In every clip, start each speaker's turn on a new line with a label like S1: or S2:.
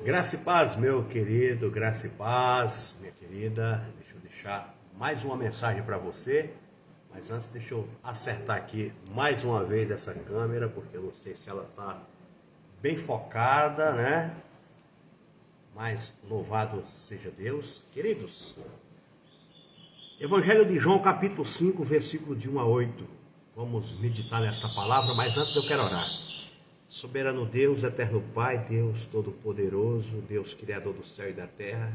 S1: Graça e paz, meu querido, graça e paz, minha querida. Deixa eu deixar mais uma mensagem para você, mas antes deixa eu acertar aqui mais uma vez essa câmera, porque eu não sei se ela está bem focada, né? Mas louvado seja Deus. Queridos, Evangelho de João, capítulo 5, versículo de 1 a 8. Vamos meditar nesta palavra, mas antes eu quero orar. Soberano Deus, eterno Pai, Deus Todo-Poderoso, Deus Criador do céu e da terra,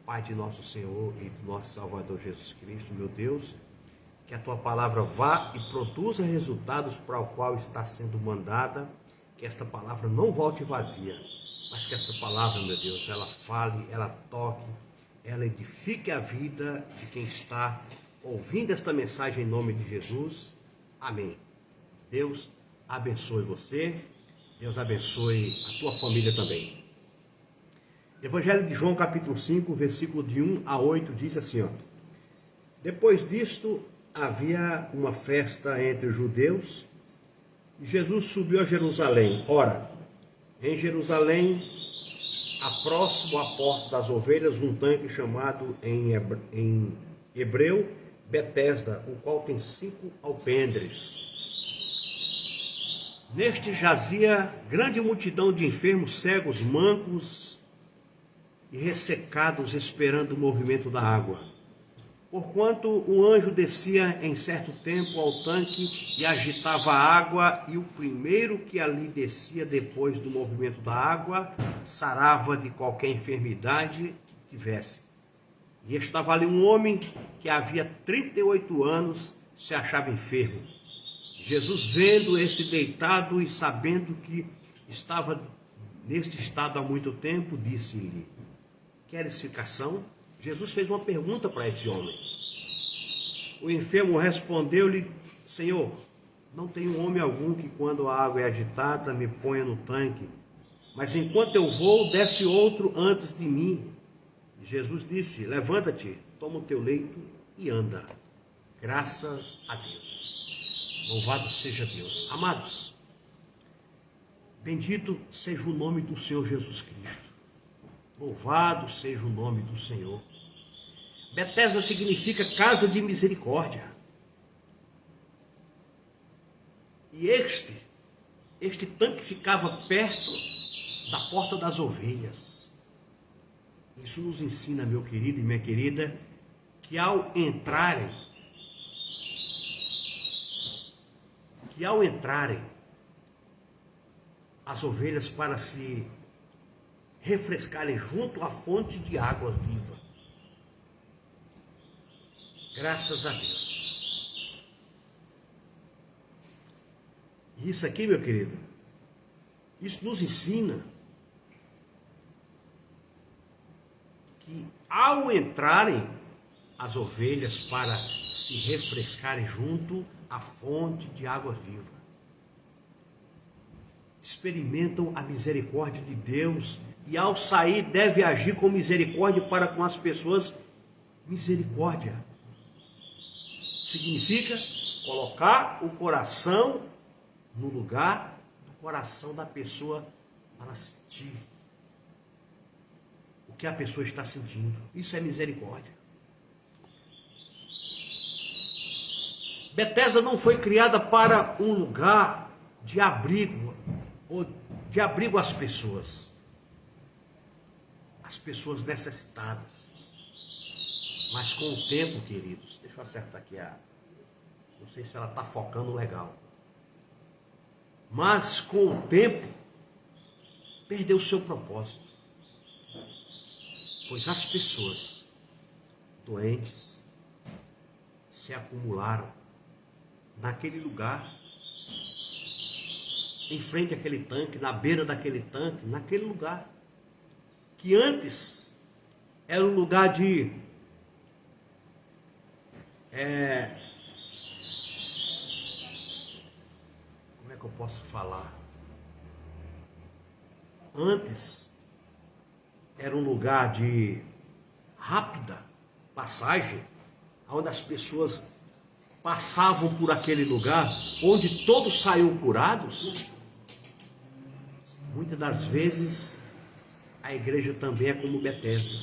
S1: Pai de nosso Senhor e do nosso Salvador Jesus Cristo, meu Deus, que a Tua palavra vá e produza resultados para o qual está sendo mandada, que esta palavra não volte vazia, mas que essa palavra, meu Deus, ela fale, ela toque, ela edifique a vida de quem está ouvindo esta mensagem em nome de Jesus. Amém. Deus abençoe você. Deus abençoe a tua família também. Evangelho de João, capítulo 5, versículo de 1 a 8, diz assim, ó. Depois disto, havia uma festa entre os judeus, e Jesus subiu a Jerusalém. Ora, em Jerusalém, próximo à porta das ovelhas, um tanque chamado em hebreu, Betesda, o qual tem 5 alpendres. Neste jazia grande multidão de enfermos, cegos, mancos e ressecados, esperando o movimento da água. Porquanto um anjo descia em certo tempo ao tanque e agitava a água, e o primeiro que ali descia depois do movimento da água, sarava de qualquer enfermidade que tivesse. E estava ali um homem que havia 38 anos se achava enfermo. Jesus, vendo este deitado e sabendo que estava neste estado há muito tempo, disse-lhe: queres ficar são? Jesus fez uma pergunta para esse homem. O enfermo respondeu-lhe: Senhor, não tenho homem algum que, quando a água é agitada, me ponha no tanque, mas enquanto eu vou, desce outro antes de mim. E Jesus disse: levanta-te, toma o teu leito e anda. Graças a Deus. Louvado seja Deus. Amados, bendito seja o nome do Senhor Jesus Cristo. Louvado seja o nome do Senhor. Betesda significa casa de misericórdia. E este tanque ficava perto da porta das ovelhas. Isso nos ensina, meu querido e minha querida, que ao entrarem as ovelhas para se refrescarem junto à fonte de água viva. Graças a Deus. E isso aqui, meu querido, isso nos ensina que ao entrarem as ovelhas para se refrescarem junto à fonte de água viva, experimentam a misericórdia de Deus e ao sair deve agir com misericórdia para com as pessoas. Misericórdia significa colocar o coração no lugar do coração da pessoa para sentir o que a pessoa está sentindo. Isso é misericórdia. Betesda não foi criada para um lugar de abrigo, ou de abrigo às pessoas necessitadas. Mas com o tempo, queridos, deixa eu acertar aqui não sei se ela está focando legal. Mas com o tempo, perdeu o seu propósito. Pois as pessoas doentes se acumularam naquele lugar, em frente àquele tanque, na beira daquele tanque, naquele lugar, que antes era um lugar de como é que eu posso falar? Antes era um lugar de rápida passagem, onde as pessoas passavam por aquele lugar, onde todos saíam curados. Muitas das vezes a a igreja também é como Betesda.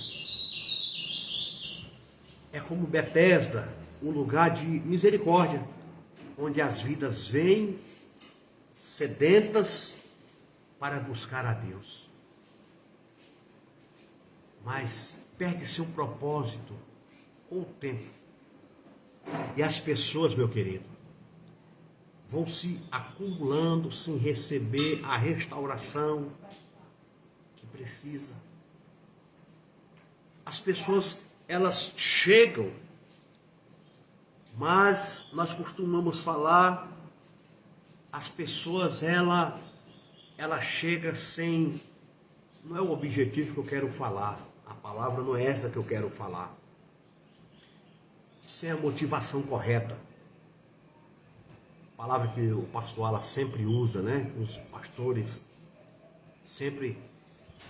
S1: É como Betesda, um lugar de misericórdia, onde as vidas vêm sedentas para buscar a Deus. Mas perde seu propósito com o tempo. E as pessoas, meu querido, vão se acumulando sem receber a restauração que precisa. As pessoas, elas chegam, mas nós costumamos falar, as pessoas, ela chega sem, não é o objetivo que eu quero falar, a palavra não é essa que eu quero falar, sem a motivação correta. Palavra que o pastor Ala sempre usa, né? Os pastores sempre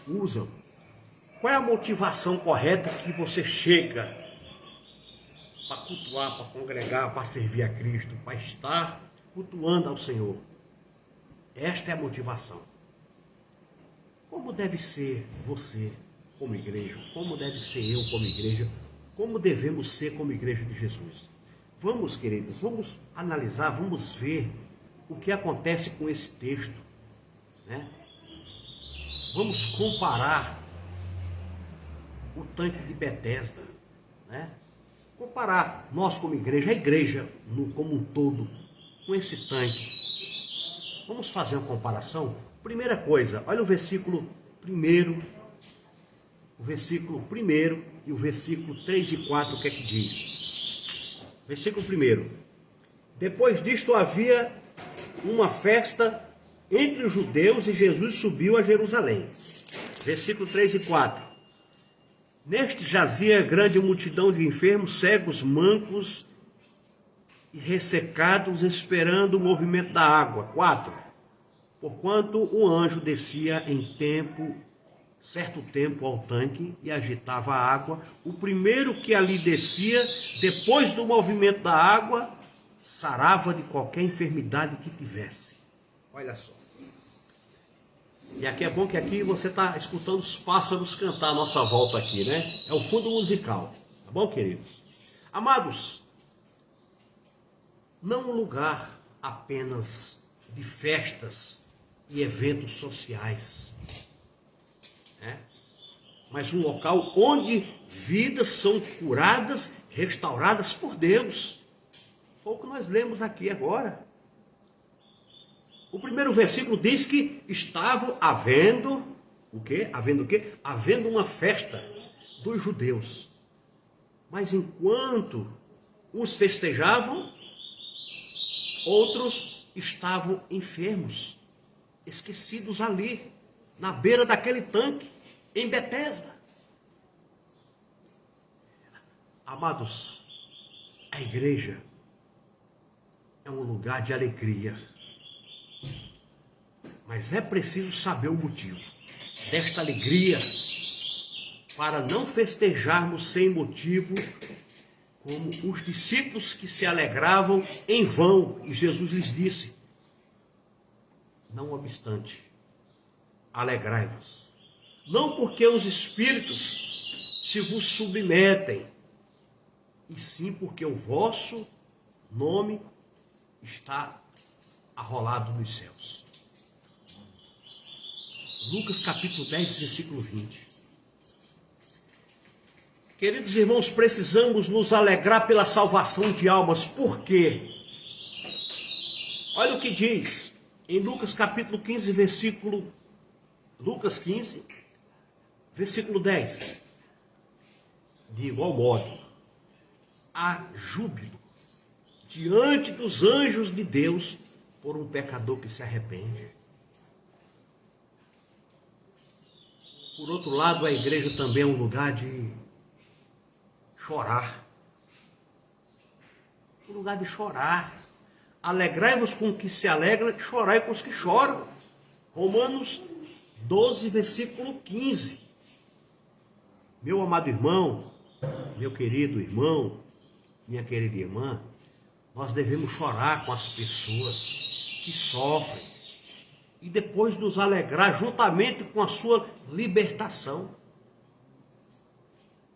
S1: usam. Qual é a motivação correta que você chega para cultuar, para congregar, para servir a Cristo, para estar cultuando ao Senhor? Esta é a motivação. Como deve ser você como igreja? Como deve ser eu como igreja? Como devemos ser como igreja de Jesus? Vamos, queridos, vamos analisar, vamos ver o que acontece com esse texto, né? Vamos comparar o tanque de Betesda, né? Comparar nós como igreja, a igreja como um todo, com esse tanque. Vamos fazer uma comparação? Primeira coisa, olha o versículo 1, o versículo 1 e o versículo 3 e 4, o que é que diz? Versículo 1. Depois disto havia uma festa entre os judeus e Jesus subiu a Jerusalém. Versículo 3 e 4. Neste jazia grande multidão de enfermos, cegos, mancos e ressecados, esperando o movimento da água. 4. Porquanto um anjo descia certo tempo ao tanque e agitava a água, o primeiro que ali descia, depois do movimento da água, sarava de qualquer enfermidade que tivesse. Olha só. E aqui é bom que aqui você está escutando os pássaros cantar a nossa volta aqui, né? É o fundo musical. Tá bom, queridos? Amados, não um lugar apenas de festas e eventos sociais, né? Mas um local onde vidas são curadas, restauradas por Deus. Foi o que nós lemos aqui agora. O primeiro versículo diz que estavam havendo o quê? Havendo o quê? Havendo uma festa dos judeus. Mas enquanto uns festejavam, outros estavam enfermos, esquecidos ali, na beira daquele tanque, em Betesda. Amados, a igreja é um lugar de alegria. Mas é preciso saber o motivo desta alegria, para não festejarmos sem motivo, como os discípulos que se alegravam em vão. E Jesus lhes disse: não obstante, alegrai-vos, não porque os espíritos se vos submetem, e sim porque o vosso nome está arrolado nos céus. Lucas capítulo 10, versículo 20. Queridos irmãos, precisamos nos alegrar pela salvação de almas. Por quê? Olha o que diz em Lucas capítulo 15, Lucas 15, versículo 10. De igual modo, há júbilo diante dos anjos de Deus por um pecador que se arrepende. Por outro lado, a igreja também é um lugar de chorar. Um lugar de chorar. Alegrai-vos com os que se alegram, chorai com os que choram. Romanos 12, versículo 15. Meu amado irmão, meu querido irmão, minha querida irmã, nós devemos chorar com as pessoas que sofrem, e depois nos alegrar juntamente com a sua libertação,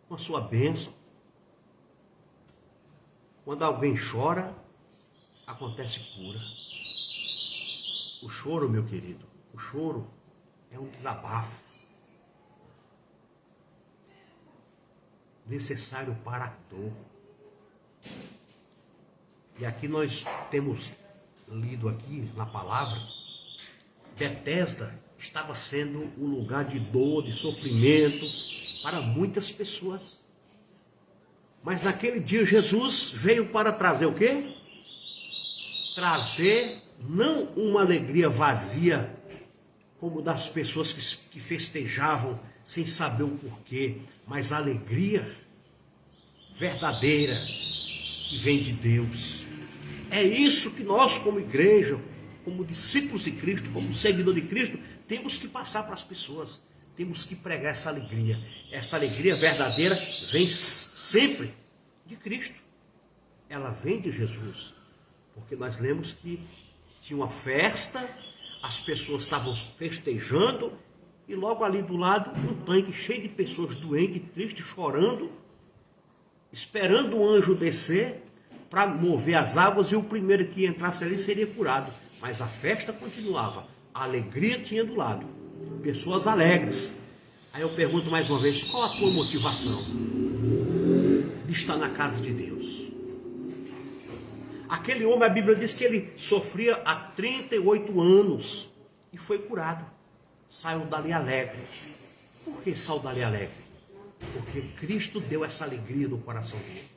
S1: com a sua bênção. Quando alguém chora, acontece cura. O choro, meu querido, o choro é um desabafo necessário para a dor. E aqui nós temos lido aqui na palavra, Betesda estava sendo um lugar de dor, de sofrimento para muitas pessoas. Mas naquele dia Jesus veio para trazer o quê? Trazer não uma alegria vazia, como das pessoas que festejavam sem saber o porquê, mas a alegria verdadeira que vem de Deus. É isso que nós, como igreja, como discípulos de Cristo, como seguidor de Cristo, temos que passar para as pessoas. Temos que pregar essa alegria. Essa alegria verdadeira vem sempre de Cristo. Ela vem de Jesus. Porque nós lemos que tinha uma festa, as pessoas estavam festejando, e logo ali do lado um tanque cheio de pessoas doentes, tristes, chorando, esperando o anjo descer para mover as águas, e o primeiro que entrasse ali seria curado. Mas a festa continuava, a alegria tinha do lado, pessoas alegres. Aí eu pergunto mais uma vez, qual a tua motivação de estar na casa de Deus? Aquele homem, a Bíblia diz que ele sofria há 38 anos e foi curado. Saiu dali alegre. Por que saiu dali alegre? Porque Cristo deu essa alegria no coração dele.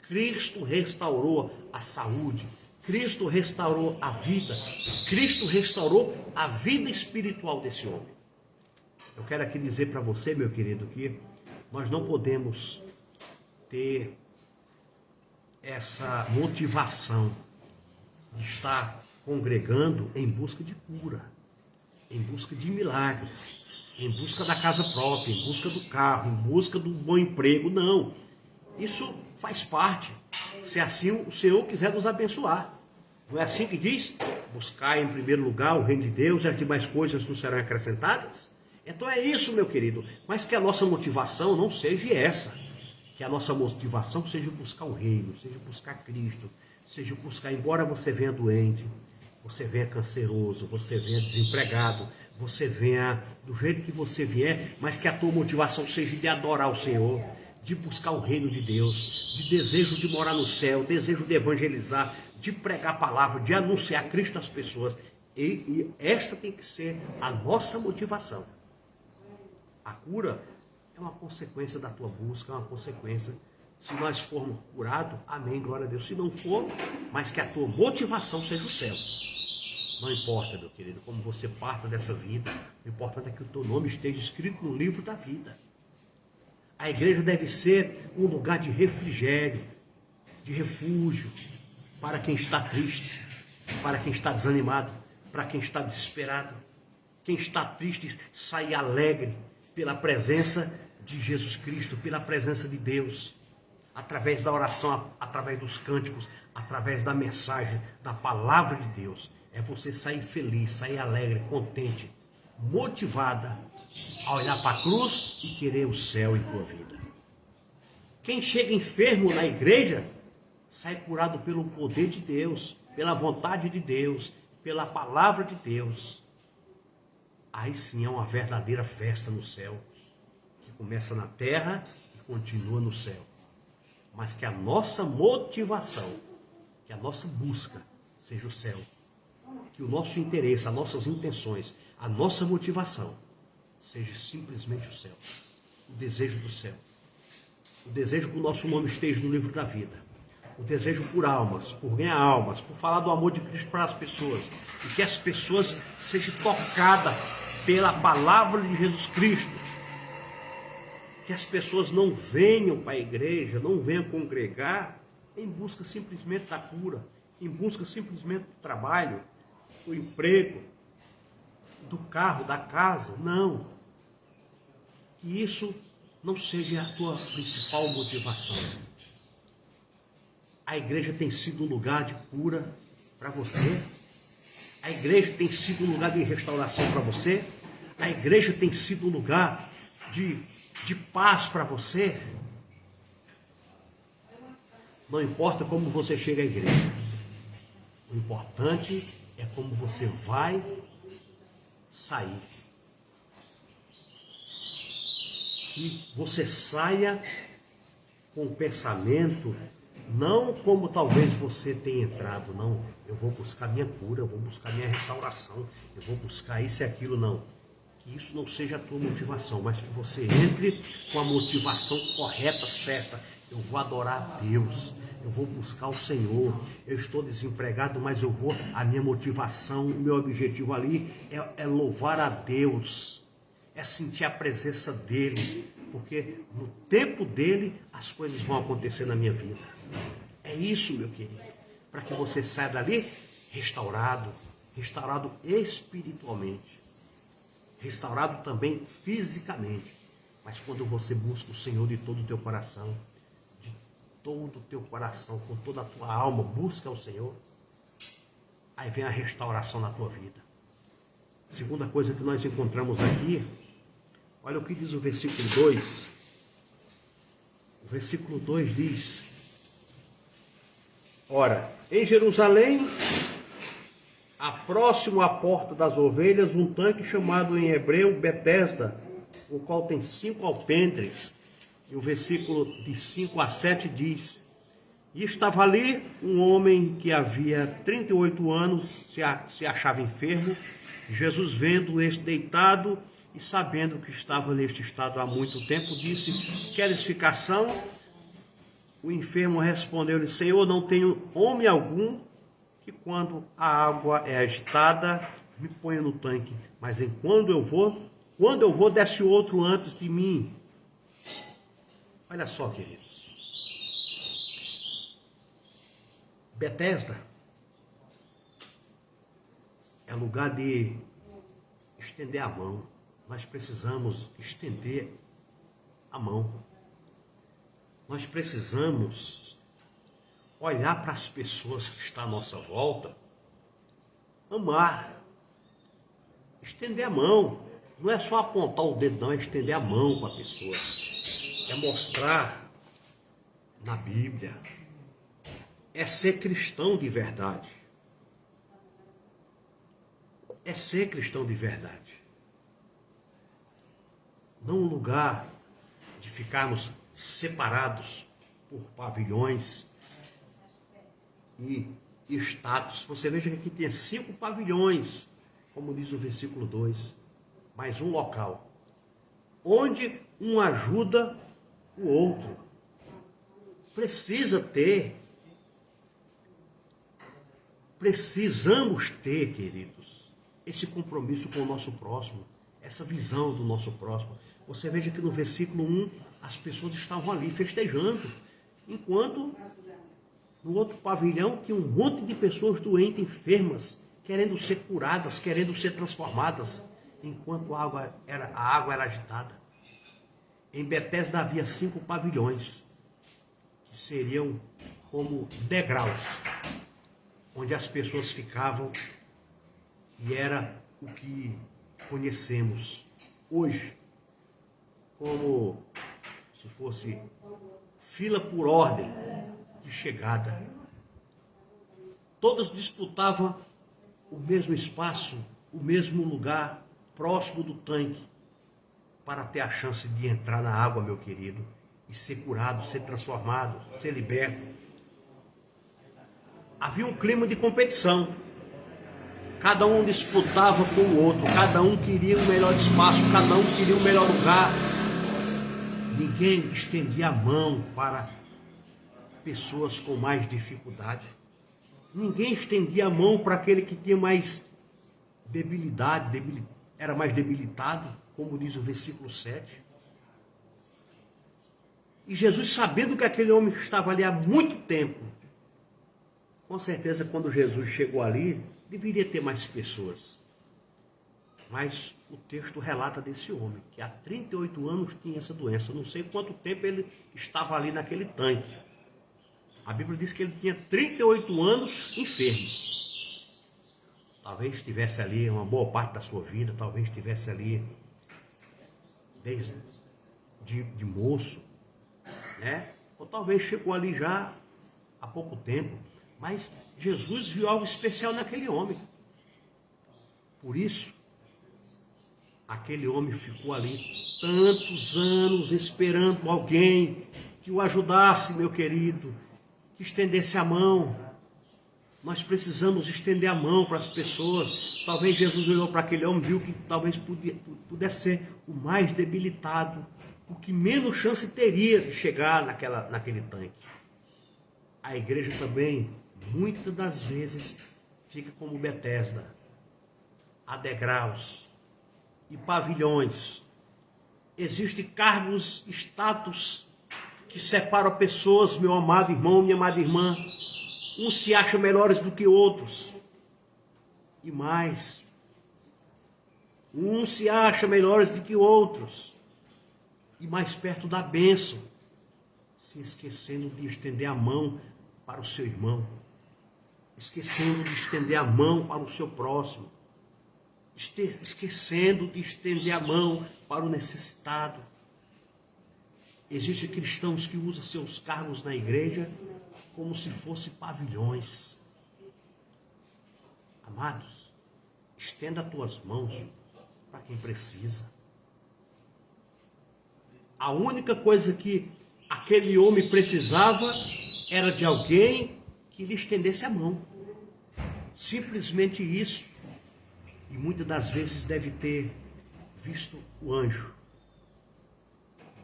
S1: Cristo restaurou a saúde. Cristo restaurou a vida. Cristo restaurou a vida espiritual desse homem. Eu quero aqui dizer para você, meu querido, que nós não podemos ter essa motivação de estar congregando em busca de cura, em busca de milagres, em busca da casa própria, em busca do carro, em busca do bom emprego. Não, isso faz parte, se assim o Senhor quiser nos abençoar. Não é assim que diz? Buscar em primeiro lugar o reino de Deus e as demais coisas nos serão acrescentadas? Então é isso, meu querido, mas que a nossa motivação não seja essa. Que a nossa motivação seja buscar o reino, seja buscar Cristo, seja buscar, embora você venha doente, você venha canceroso, você venha desempregado, você venha do jeito que você vier, mas que a tua motivação seja de adorar o Senhor, de buscar o reino de Deus, de desejo de morar no céu, desejo de evangelizar, de pregar a palavra, de anunciar Cristo às pessoas. E esta tem que ser a nossa motivação. A cura é uma consequência da tua busca, é uma consequência. Se nós formos curados, amém, glória a Deus. Se não for, mas que a tua motivação seja o céu. Não importa, meu querido, como você parta dessa vida, o importante é que o teu nome esteja escrito no livro da vida. A igreja deve ser um lugar de refrigério, de refúgio, para quem está triste, para quem está desanimado, para quem está desesperado. Quem está triste, sai alegre pela presença de Jesus Cristo, pela presença de Deus, através da oração, através dos cânticos, através da mensagem, da palavra de Deus. É você sair feliz, sair alegre, contente, motivada a olhar para a cruz e querer o céu em tua vida. Quem chega enfermo na igreja, sai curado pelo poder de Deus, pela vontade de Deus, pela palavra de Deus. Aí sim é uma verdadeira festa no céu, que começa na terra e continua no céu. Mas que a nossa motivação, que a nossa busca seja o céu. Que o nosso interesse, as nossas intenções, a nossa motivação seja simplesmente o céu. O desejo do céu. O desejo que o nosso nome esteja no livro da vida. O desejo por almas, por ganhar almas, por falar do amor de Cristo para as pessoas. E que as pessoas sejam tocadas pela palavra de Jesus Cristo. Que as pessoas não venham para a igreja, não venham congregar em busca simplesmente da cura, em busca simplesmente do trabalho, do emprego, do carro, da casa. Não. Que isso não seja a tua principal motivação. A igreja tem sido um lugar de cura para você. A igreja tem sido um lugar de restauração para você? A igreja tem sido um lugar de paz para você? Não importa como você chega à igreja. O importante é como você vai sair. Que você saia com o pensamento, não como talvez você tenha entrado, não. Eu vou buscar minha cura, eu vou buscar minha restauração, eu vou buscar isso e aquilo, não. Que isso não seja a tua motivação, mas que você entre com a motivação correta, certa. Eu vou adorar a Deus, eu vou buscar o Senhor, eu estou desempregado, mas eu vou, a minha motivação, o meu objetivo ali é louvar a Deus, é sentir a presença dEle, porque no tempo dEle as coisas vão acontecer na minha vida. É isso, meu querido, para que você saia dali restaurado espiritualmente, restaurado também fisicamente, mas quando você busca o Senhor de todo o teu coração, todo o teu coração, com toda a tua alma, busca o Senhor, aí vem a restauração na tua vida. Segunda coisa que nós encontramos aqui, olha o que diz o versículo 2. O versículo 2 diz: ora, em Jerusalém, próximo à porta das ovelhas, um tanque chamado em hebreu Betesda, o qual tem 5 alpendres. E o versículo de 5 a 7 diz: e estava ali um homem que havia 38 anos, se achava enfermo. Jesus, vendo este deitado e sabendo que estava neste estado há muito tempo, disse: queres ficar são? O enfermo respondeu-lhe: Senhor, não tenho homem algum que quando a água é agitada me ponha no tanque, mas quando eu vou, desce outro antes de mim. Olha só, queridos. Betesda é lugar de estender a mão. Nós precisamos estender a mão. Nós precisamos olhar para as pessoas que estão à nossa volta, amar, estender a mão. Não é só apontar o dedo, não, é estender a mão para a pessoa. É mostrar na Bíblia. É ser cristão de verdade. É ser cristão de verdade. Não um lugar de ficarmos separados por pavilhões e status. Você veja que aqui tem 5 pavilhões, como diz o versículo 2, mais um local, onde um ajuda o outro. Precisamos ter, queridos, esse compromisso com o nosso próximo, essa visão do nosso próximo. Você veja que no versículo 1, as pessoas estavam ali festejando, enquanto no outro pavilhão tinha um monte de pessoas doentes, enfermas, querendo ser curadas, querendo ser transformadas, enquanto a água era agitada. Em Betesda havia 5 pavilhões, que seriam como degraus, onde as pessoas ficavam, e era o que conhecemos hoje, como se fosse fila por ordem de chegada. Todos disputavam o mesmo espaço, o mesmo lugar, próximo do tanque, para ter a chance de entrar na água, meu querido, e ser curado, ser transformado, ser liberto. Havia um clima de competição. Cada um disputava com o outro, cada um queria o melhor espaço, cada um queria o melhor lugar. Ninguém estendia a mão para pessoas com mais dificuldade. Ninguém estendia a mão para aquele que tinha mais debilidade, era mais debilitado, como diz o versículo 7. E Jesus, sabendo que aquele homem estava ali há muito tempo, com certeza quando Jesus chegou ali, deveria ter mais pessoas. Mas o texto relata desse homem, que há 38 anos tinha essa doença. Eu não sei quanto tempo ele estava ali naquele tanque. A Bíblia diz que ele tinha 38 anos enfermos. talvez estivesse ali uma boa parte da sua vida, talvez estivesse ali desde de moço, né? Ou talvez chegou ali já há pouco tempo, mas Jesus viu algo especial naquele homem. Por isso, aquele homem ficou ali tantos anos esperando alguém que o ajudasse, meu querido, que estendesse a mão. Nós precisamos estender a mão para as pessoas. Talvez Jesus olhou para aquele homem, viu que talvez pudesse ser o mais debilitado, o que menos chance teria de chegar naquele tanque. A igreja também, muitas das vezes, fica como Betesda, a degraus e pavilhões. Existem cargos, status que separam pessoas, meu amado irmão, minha amada irmã. Uns se acham melhores do que outros. E mais, uns se acham melhores do que outros. E mais perto da bênção, se esquecendo de estender a mão para o seu irmão. Esquecendo de estender a mão para o seu próximo. Esquecendo de estender a mão para o necessitado. Existem cristãos que usam seus cargos na igreja como se fossem pavilhões. Amados, estenda as tuas mãos para quem precisa. A única coisa que aquele homem precisava era de alguém que lhe estendesse a mão. Simplesmente isso. E muitas das vezes deve ter visto o anjo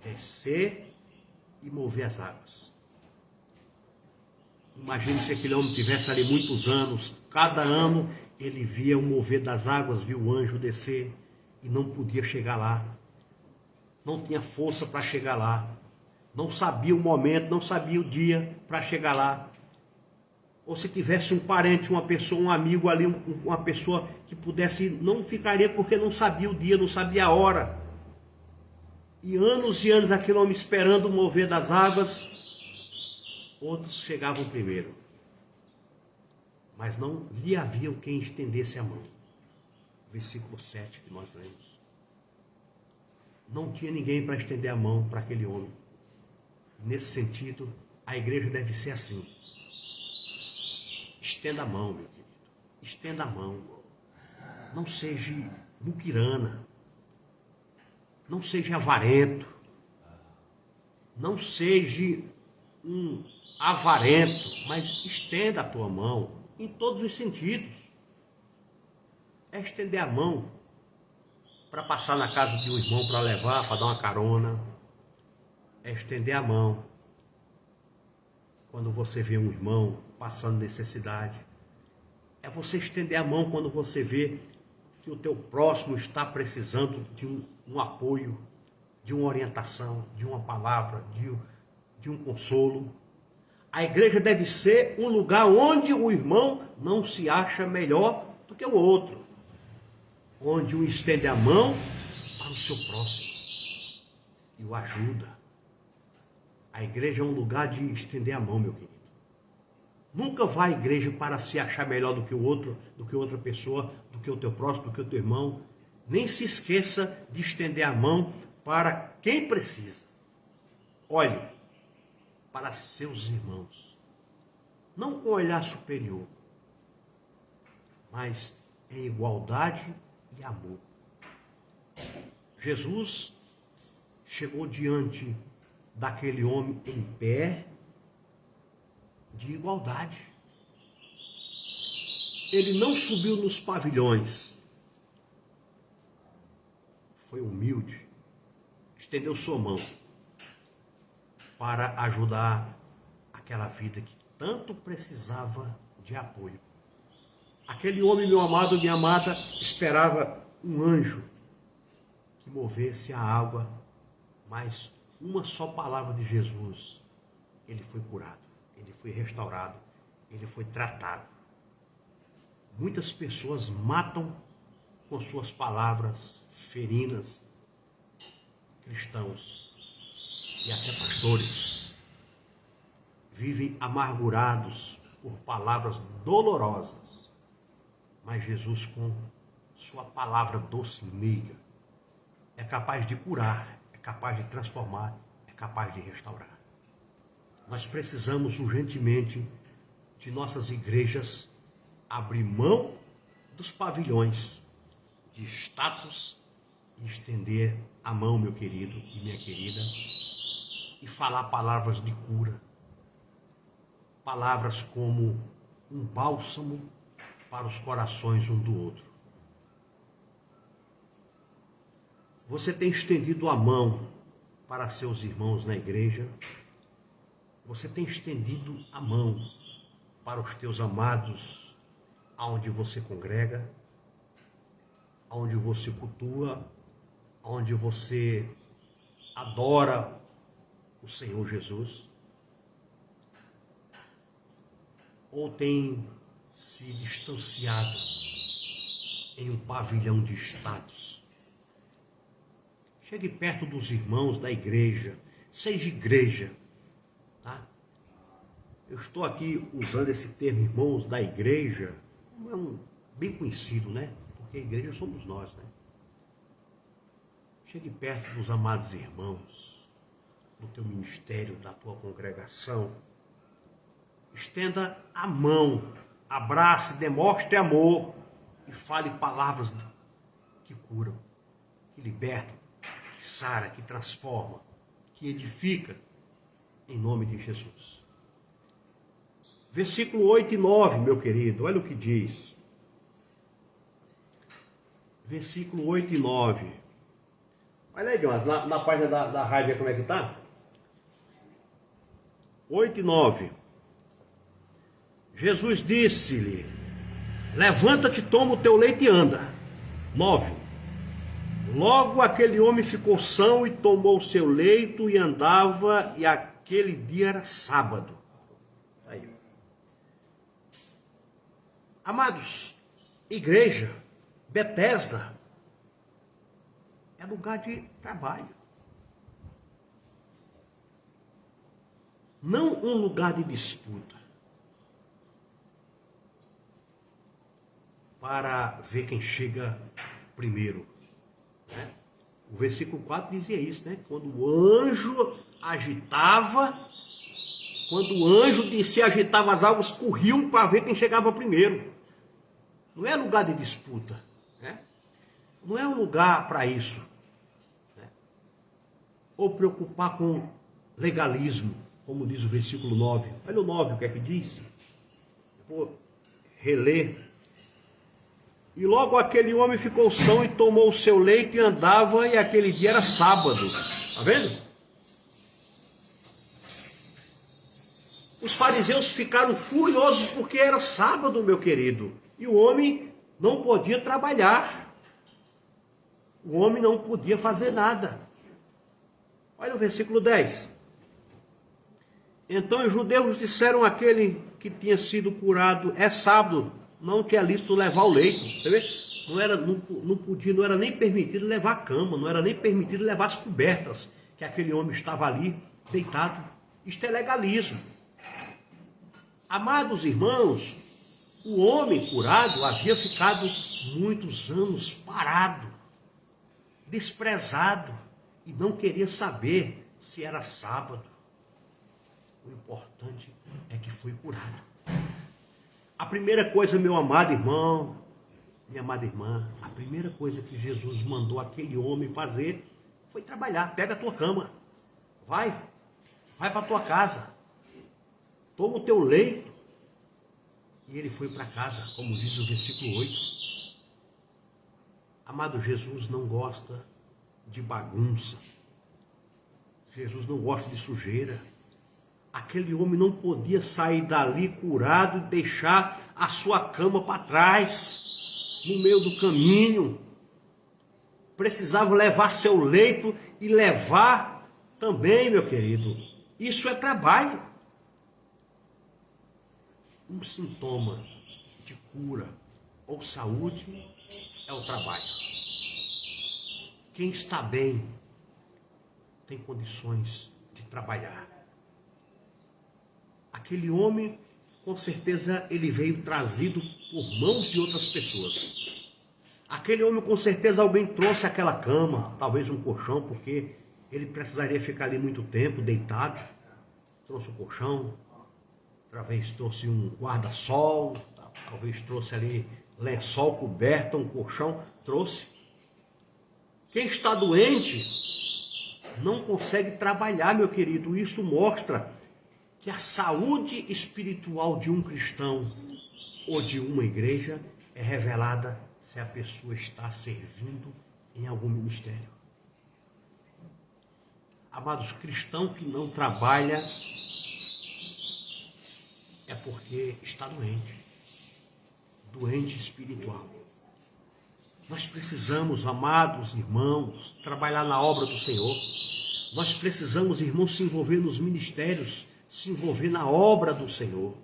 S1: descer e mover as águas. Imagine se aquele homem tivesse ali muitos anos, cada ano ele via o mover das águas, via o anjo descer e não podia chegar lá. Não tinha força para chegar lá. Não sabia o momento, não sabia o dia para chegar lá. Ou se tivesse um parente, uma pessoa, um amigo ali, uma pessoa que pudesse ir, não ficaria porque não sabia o dia, não sabia a hora. E anos aquele homem esperando o mover das águas. Outros chegavam primeiro, mas não lhe havia quem estendesse a mão. Versículo 7 que nós lemos. Não tinha ninguém para estender a mão para aquele homem. Nesse sentido, a igreja deve ser assim. Estenda a mão, meu querido. Estenda a mão. Não seja muquirana. Não seja avarento. Não seja um avarento, mas estenda a tua mão em todos os sentidos. É estender a mão para passar na casa de um irmão para levar, para dar uma carona. É estender a mão quando você vê um irmão passando necessidade. É você estender a mão quando você vê que o teu próximo está precisando de um apoio, de uma orientação, de uma palavra, de um consolo. A igreja deve ser um lugar onde o irmão não se acha melhor do que o outro. Onde um estende a mão para o seu próximo e o ajuda. A igreja é um lugar de estender a mão, meu querido. Nunca vá à igreja para se achar melhor do que o outro, do que outra pessoa, do que o teu próximo, do que o teu irmão. Nem se esqueça de estender a mão para quem precisa. Olhe para seus irmãos, não com olhar superior, mas em igualdade e amor. Jesus chegou diante daquele homem em pé de igualdade. Ele não subiu nos pavilhões, foi humilde, estendeu sua mão para ajudar aquela vida que tanto precisava de apoio. Aquele homem, meu amado, minha amada, esperava um anjo que movesse a água, mas uma só palavra de Jesus, ele foi curado, ele foi restaurado, ele foi tratado. Muitas pessoas matam com suas palavras ferinas cristãos. E até pastores vivem amargurados por palavras dolorosas, Mas Jesus, com sua palavra doce e meiga, é capaz de curar, é capaz de transformar, é capaz de restaurar. Nós precisamos urgentemente de nossas igrejas abrir mão dos pavilhões de status e estender a mão, meu querido e minha querida, e falar palavras de cura. Palavras como um bálsamo para os corações um do outro. Você tem estendido a mão para seus irmãos na igreja? Você tem estendido a mão para os teus amados, aonde você congrega, aonde você cultua, aonde você adora o Senhor Jesus? Ou tem se distanciado em um pavilhão de status? Chegue perto dos irmãos da igreja, seja igreja, tá? Eu estou aqui usando esse termo irmãos da igreja, é bem conhecido, né? Porque a igreja somos nós, né? Chegue perto dos amados irmãos, do teu ministério, da tua congregação. Estenda a mão, abrace, demonstre amor e fale palavras que curam, que libertam, que sara, que transforma, que edifica, em nome de Jesus. Versículo 8 e 9, meu querido, olha o que diz. Versículo 8 e 9. Olha aí, Jonas, na página da rádio, como é que está? 8 e 9. Jesus disse-lhe: levanta-te, toma o teu leito e anda. 9. Logo aquele homem ficou são e tomou o seu leito e andava, e aquele dia era sábado. Aí. Amados, igreja, Betesda, é lugar de trabalho. Não um lugar de disputa. Para ver quem chega primeiro. Né? O versículo 4 dizia isso, né? Quando o anjo agitava, quando o anjo se agitava, as águas corriam para ver quem chegava primeiro. Não é lugar de disputa. Né? Não é um lugar para isso. Né? Ou preocupar com legalismo, como diz o versículo 9. Olha o 9, o que é que diz? Vou reler. E logo aquele homem ficou são e tomou o seu leito e andava, e aquele dia era sábado. Está vendo? Os fariseus ficaram furiosos porque era sábado, meu querido. E o homem não podia trabalhar. O homem não podia fazer nada. Olha o versículo 10. Então os judeus disseram àquele que tinha sido curado: é sábado, não te é lícito levar o leito. Tá vendo? Não era nem permitido levar a cama, não era nem permitido levar as cobertas, que aquele homem estava ali deitado. Isto é legalismo. Amados irmãos, o homem curado havia ficado muitos anos parado, desprezado, e não queria saber se era sábado. O importante é que foi curado. A primeira coisa, meu amado irmão, minha amada irmã, a primeira coisa que Jesus mandou aquele homem fazer foi trabalhar. Pega a tua cama, vai para a tua casa, toma o teu leito. E ele foi para casa, como diz o versículo 8. Amado, Jesus não gosta de bagunça. Jesus não gosta de sujeira. Aquele homem não podia sair dali curado e deixar a sua cama para trás, no meio do caminho. Precisava levar seu leito e levar também, meu querido. Isso é trabalho. Um sintoma de cura ou saúde é o trabalho. Quem está bem tem condições de trabalhar. Aquele homem com certeza ele veio trazido por mãos de outras pessoas. Aquele homem, com certeza, alguém trouxe aquela cama, talvez um colchão, porque ele precisaria ficar ali muito tempo deitado. Trouxe um colchão, talvez trouxe um guarda-sol, talvez trouxe ali lençol, coberta, um colchão, trouxe. Quem está doente não consegue trabalhar, meu querido. Isso mostra que a saúde espiritual de um cristão ou de uma igreja é revelada se a pessoa está servindo em algum ministério. Amados, cristão que não trabalha é porque está doente, doente espiritual. Nós precisamos, amados irmãos, trabalhar na obra do Senhor. Nós precisamos, irmãos, se envolver nos ministérios, se envolver na obra do Senhor.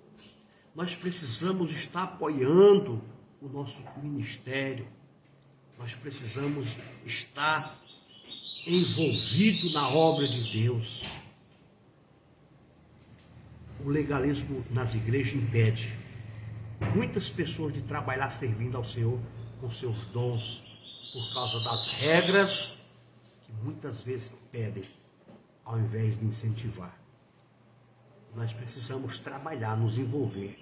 S1: Nós precisamos estar apoiando o nosso ministério. Nós precisamos estar envolvido na obra de Deus. O legalismo nas igrejas impede muitas pessoas de trabalhar servindo ao Senhor com seus dons, por causa das regras que muitas vezes pedem, ao invés de incentivar. Nós precisamos trabalhar, nos envolver,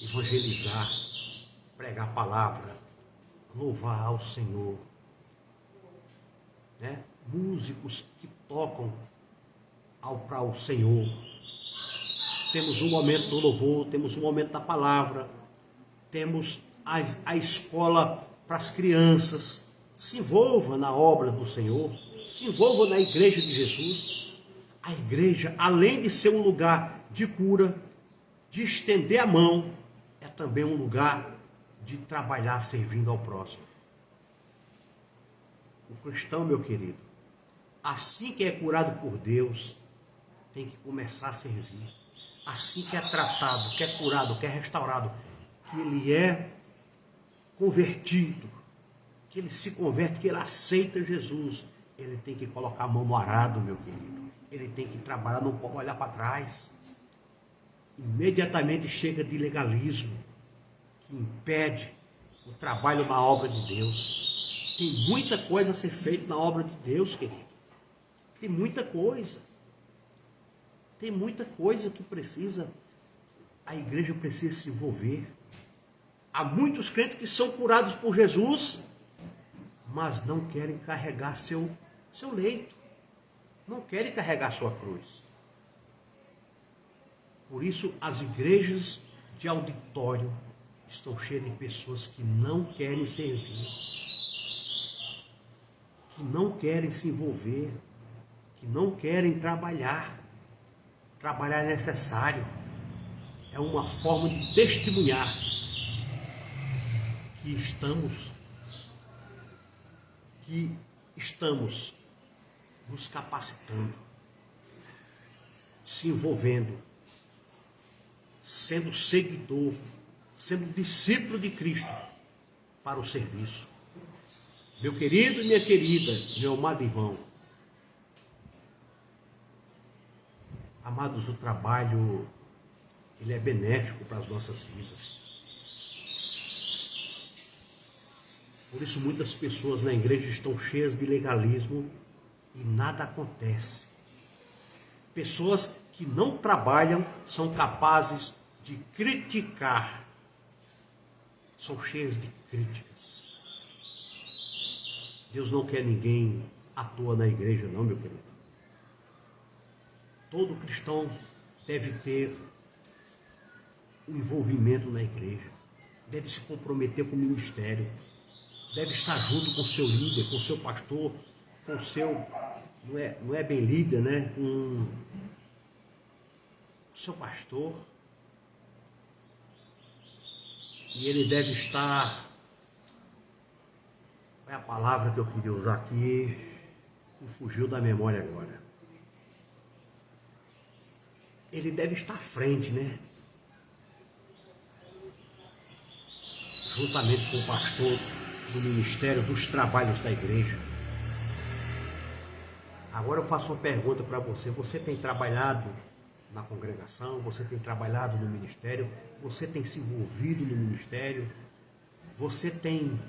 S1: evangelizar, pregar a palavra, louvar ao Senhor, né? Músicos que tocam para o Senhor. Temos um momento do louvor, temos um momento da palavra, temos a escola para as crianças. Se envolva na obra do Senhor, se envolva na igreja de Jesus. A igreja, além de ser um lugar de cura, de estender a mão, é também um lugar de trabalhar servindo ao próximo. O cristão, meu querido, assim que é curado por Deus, tem que começar a servir. Assim que é tratado, que é curado, que é restaurado, que ele é convertido, que ele se converte, que ele aceita Jesus, ele tem que colocar a mão no arado, meu querido. Ele tem que trabalhar, não pode olhar para trás. Imediatamente chega de legalismo, que impede o trabalho na obra de Deus. Tem muita coisa a ser feita na obra de Deus, querido. Tem muita coisa. Tem muita coisa que a igreja precisa se envolver. Há muitos crentes que são curados por Jesus, mas não querem carregar seu leito. Não querem carregar sua cruz. Por isso, as igrejas de auditório estão cheias de pessoas que não querem servir, que não querem se envolver, que não querem trabalhar. Trabalhar é necessário. É uma forma de testemunhar que estamos nos capacitando, se envolvendo, sendo seguidor, sendo discípulo de Cristo para o serviço. Meu querido e minha querida, meu amado irmão, amados, o trabalho, ele é benéfico para as nossas vidas. Por isso muitas pessoas na igreja estão cheias de legalismo e nada acontece. Pessoas que não trabalham são capazes de criticar. São cheias de críticas. Deus não quer ninguém à toa na igreja, não, meu querido. Todo cristão deve ter um envolvimento na igreja, deve se comprometer com o ministério, deve estar junto com o seu líder, com o seu pastor, com o seu, não é bem líder, né? Com o seu pastor. E ele deve estar, qual é a palavra que eu queria usar aqui? Me fugiu da memória agora. Ele deve estar à frente, né? Juntamente com o pastor do ministério, dos trabalhos da igreja. Agora eu faço uma pergunta para você. Você tem trabalhado na congregação, você tem trabalhado no ministério, você tem se envolvido no ministério, você tem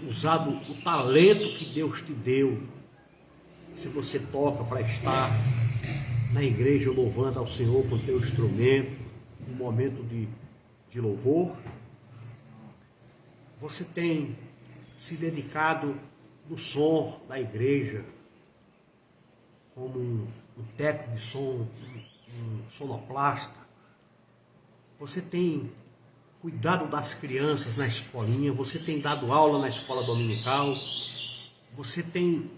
S1: usado o talento que Deus te deu. Se você toca para estar na igreja louvando ao Senhor com o teu instrumento, um momento de louvor, você tem se dedicado no som da igreja, como um técnico de som, um sonoplasta. Você tem cuidado das crianças na escolinha, você tem dado aula na escola dominical, você tem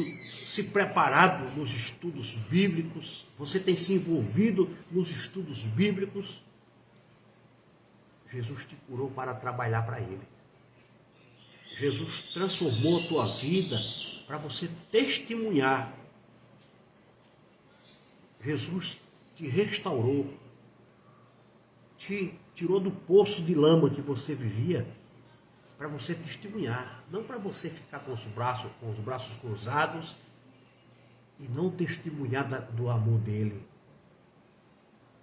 S1: se preparado nos estudos bíblicos, você tem se envolvido nos estudos bíblicos. Jesus te curou para trabalhar para Ele. Jesus transformou a tua vida para você testemunhar. Jesus te restaurou, te tirou do poço de lama que você vivia para você testemunhar, não para você ficar com os braços cruzados e não testemunhar do amor dele,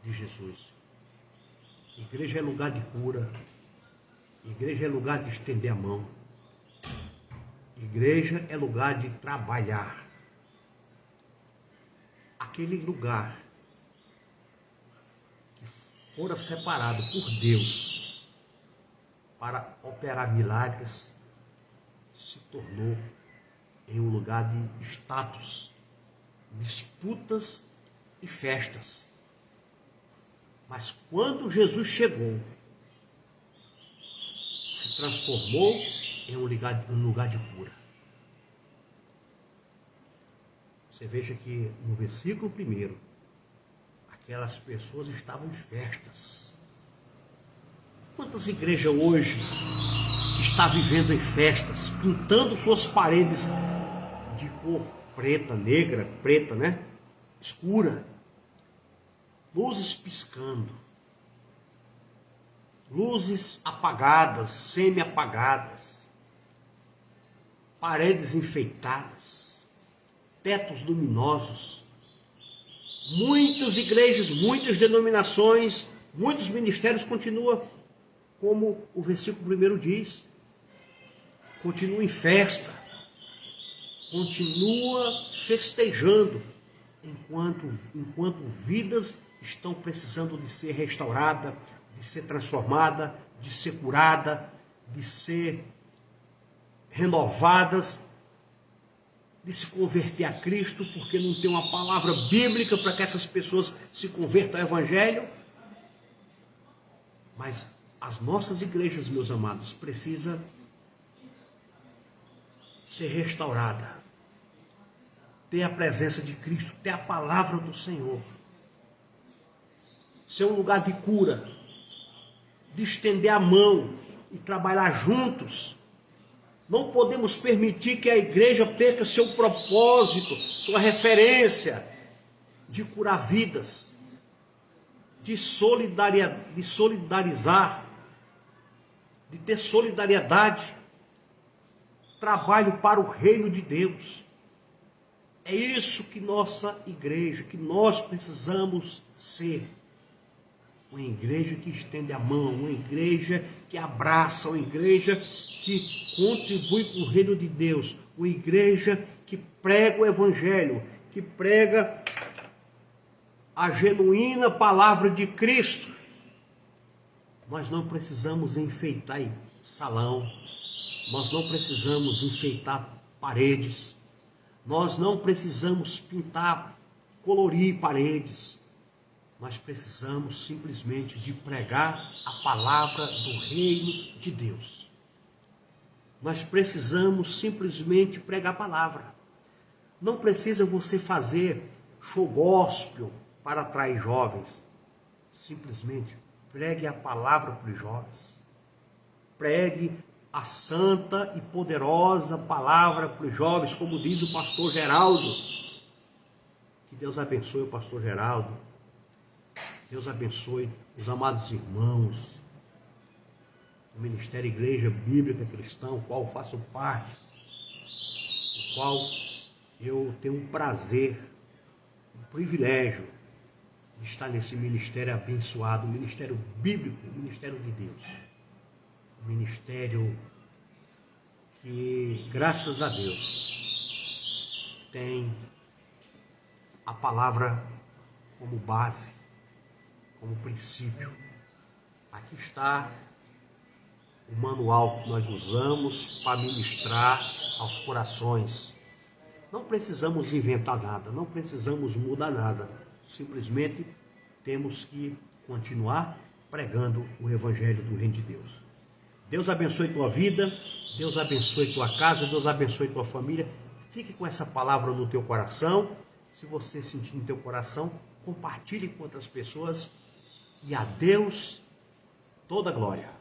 S1: de Jesus. Igreja é lugar de cura, igreja é lugar de estender a mão, igreja é lugar de trabalhar. Aquele lugar que fora separado por Deus para operar milagres, se tornou em um lugar de status, disputas e festas. Mas quando Jesus chegou, se transformou em um lugar de cura. Você veja que no versículo 1, aquelas pessoas estavam em festas. Quantas igrejas hoje estão vivendo em festas, pintando suas paredes de cor preta, negra, preta, né? Escura. Luzes piscando. Luzes apagadas, semi-apagadas. Paredes enfeitadas. Tetos luminosos. Muitas igrejas, muitas denominações, muitos ministérios continuam como o versículo 1 diz, continua em festa, continua festejando, enquanto vidas estão precisando de ser restauradas, de ser transformadas, de ser curadas, de ser renovadas, de se converter a Cristo, porque não tem uma palavra bíblica para que essas pessoas se convertam ao Evangelho. Mas as nossas igrejas, meus amados, precisam ser restauradas, ter a presença de Cristo, ter a palavra do Senhor, ser um lugar de cura, de estender a mão e trabalhar juntos. Não podemos permitir que a igreja perca seu propósito, sua referência de curar vidas, de solidarizar, de ter solidariedade, trabalho para o reino de Deus. É isso que nossa igreja, que nós precisamos ser. Uma igreja que estende a mão, uma igreja que abraça, uma igreja que contribui com o reino de Deus, uma igreja que prega o Evangelho, que prega a genuína palavra de Cristo. Nós não precisamos enfeitar salão, nós não precisamos enfeitar paredes, nós não precisamos pintar, colorir paredes. Nós precisamos simplesmente de pregar a palavra do reino de Deus. Nós precisamos simplesmente pregar a palavra. Não precisa você fazer show gospel para atrair jovens. Simplesmente pregue a palavra para os jovens. Pregue a santa e poderosa palavra para os jovens, como diz o pastor Geraldo. Que Deus abençoe o pastor Geraldo. Deus abençoe os amados irmãos do Ministério Igreja Bíblica Cristã, o qual faço parte, o qual eu tenho um prazer o privilégio de estar nesse ministério abençoado, o ministério bíblico, o ministério de Deus. O ministério que, graças a Deus, tem a palavra como base, como princípio. Aqui está o manual que nós usamos para ministrar aos corações. Não precisamos inventar nada, não precisamos mudar nada. Simplesmente temos que continuar pregando o Evangelho do Reino de Deus. Deus abençoe tua vida, Deus abençoe tua casa, Deus abençoe tua família. Fique com essa palavra no teu coração. Se você sentir no teu coração, compartilhe com outras pessoas. E a Deus toda a glória.